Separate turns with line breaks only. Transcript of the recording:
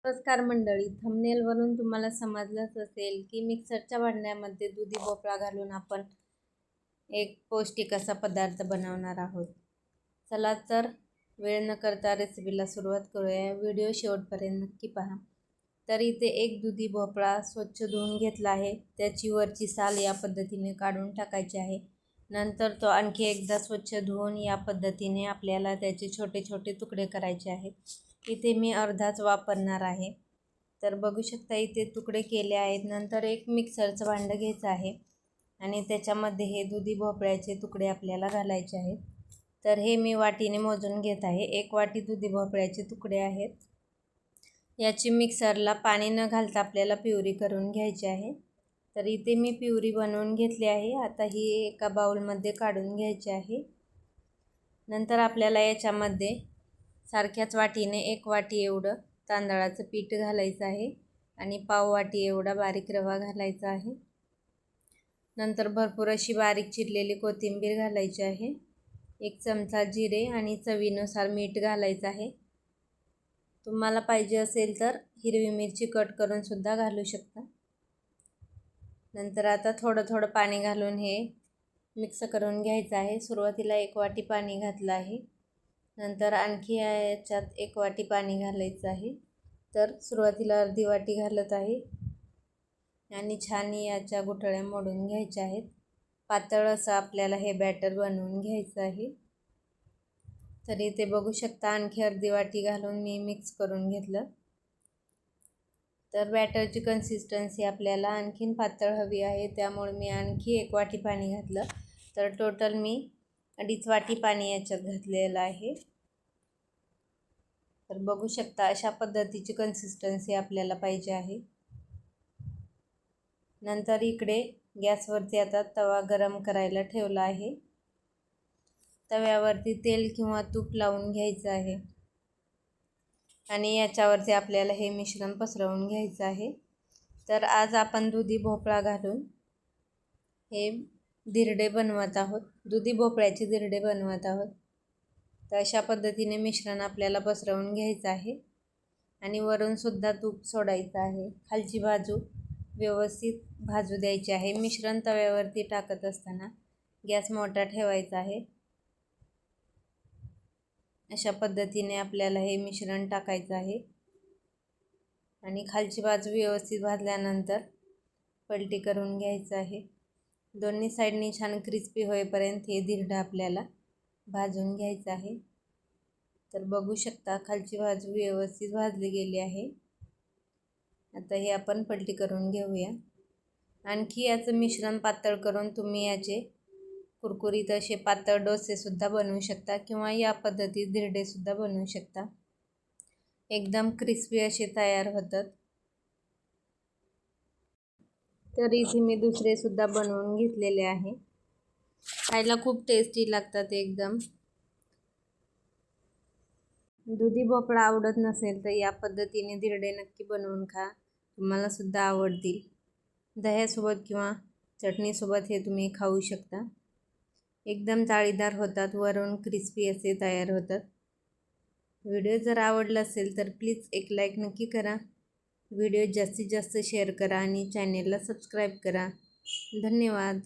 नमस्कार मंडळी, थंबनेलवरून तुम्हाला समजलंच असेल की मिक्सरच्या भांड्यामध्ये दुधी भोपळा घालून आपण एक पौष्टिक असा पदार्थ बनवणार आहोत। चला तर वेळ न करता रेसिपीला सुरुवात करूया। व्हिडिओ शेवटपर्यंत नक्की पहा। तर इथे एक दुधी भोपळा स्वच्छ धुवून घेतला आहे। त्याची वरची साल या पद्धतीने काढून टाकायची आहे। नंतर तो आणखी एकदा स्वच्छ धुवून या पद्धतीने आपल्याला त्याचे छोटे छोटे तुकडे करायचे आहेत। इथे मी अर्धाच वापरणार आहे। तर बघू शकता इथे तुकडे केले आहेत। नंतर एक मिक्सरचं भांडं घ्यायचं आहे आणि त्याच्यामध्ये हे दुधी भोपळ्याचे तुकडे आपल्याला घालायचे आहेत। तर हे मी वाटीने मोजून घेत आहे। 1 वाटी दुधी भोपळ्याचे तुकडे आहेत। याची मिक्सरला पाणी न घालता आपल्याला प्युरी करून घ्यायची आहे। तर इथे मी प्युरी बनवून घेतली आहे। आता ही एका बाउलमध्ये काढून घ्यायची आहे। नंतर आपल्याला याच्यामध्ये सारख्याच वाटीने 1 वाटी एवढं तांदळाचं पीठ घालायचं आहे आणि पाव वाटी एवढा बारीक रवा घालायचा आहे। नंतर भरपूर अशी बारीक चिरलेली कोथिंबीर घालायची आहे। 1 चमचा जिरे आणि चवीनुसार मीठ घालायचं आहे। तुम्हाला पाहिजे असेल तर हिरवी मिरची कट करून सुद्धा घालू शकता। नंतर आता थोडं थोडं पाणी घालून हे मिक्स करून घ्यायचं आहे। सुरुवातीला 1 वाटी पाणी घातलं आहे। नंतर आणखी याच्यात 1 वाटी पाणी घालायचं आहे। तर सुरुवातीला अर्धी वाटी घालत आहे आणि छान याच्या गुठळ्या मोडून घ्यायच्या आहेत। पातळ असं आपल्याला हे बॅटर बनवून घ्यायचं आहे। तर इथे बघू शकता आणखी अर्धी वाटी घालून मी मिक्स करून घेतलं। तर बॅटरची कन्सिस्टन्सी आपल्याला आणखीन पातळ हवी आहे, त्यामुळे मी आणखी 1 वाटी पाणी घातलं। तर टोटल मी 2.5 वाटी पाणी याच्यात घातलेलं आहे। तर बघू शकता अशा पद्धतीची कन्सिस्टन्सी आपल्याला पाहिजे आहे। नंतर इकडे गॅसवरती आता तवा गरम करायला ठेवला आहे। तव्यावरती तेल किंवा तूप लावून घ्यायचं आहे आणि याच्यावरती आपल्याला हे मिश्रण पसरवून घ्यायचं आहे। तर आज आपण दुधी भोपळा घालून हे धिरडे बनवत आहोत, दुधी भोपळ्याचे धिरडे बनवत आहोत। तर अशा पद्धतीने मिश्रण आपल्याला पसरवून घ्यायचं आहे आणि वरून सुद्धा तूप सोडायचं आहे। खालची बाजू व्यवस्थित भाजू द्यायची आहे। मिश्रण तव्यावरती टाकत असताना गॅस मोठा ठेवायचा आहे। अशा पद्धतीने आपल्याला हे मिश्रण टाकायचं आहे आणि खालची बाजू व्यवस्थित भाजल्यानंतर पलटी करून घ्यायचं आहे। दोन्ही साईडनी छान क्रिस्पी होईपर्यंत हे धिरडं आपल्याला भाजून घ्यायचं आहे। तर बघू शकता खालची बाजू व्यवस्थित भाजली गेली आहे। आता हे आपण पलटी करून घेऊया। आणखी याचं मिश्रण पातळ करून तुम्ही याचे कुरकुरीत असे पातळ डोसे सुद्धा बनवू शकता किंवा या पद्धतीत धिरडे सुद्धा बनवू शकता। एकदम क्रिस्पी असे तयार होतात। तर इथे मी दुसरे सुद्धा बनवून घेतलेले आहे। खायला खूप टेस्टी लागतात एकदम। दुधी भोपळा आवडत नसेल तर या पद्धतीने धिरडे नक्की बनवून खा, तुम्हाला सुद्धा आवडतील। दह्यासोबत किंवा चटणीसोबत हे तुम्ही खाऊ शकता। एकदम जाळीदार होतात, वरून क्रिस्पी असे तयार होतात। व्हिडिओ जर आवडला असेल तर प्लीज एक लाईक नक्की करा। व्हिडिओ जास्तीत जास्त शेअर करा आणि चॅनेलला सबस्क्राईब करा। धन्यवाद।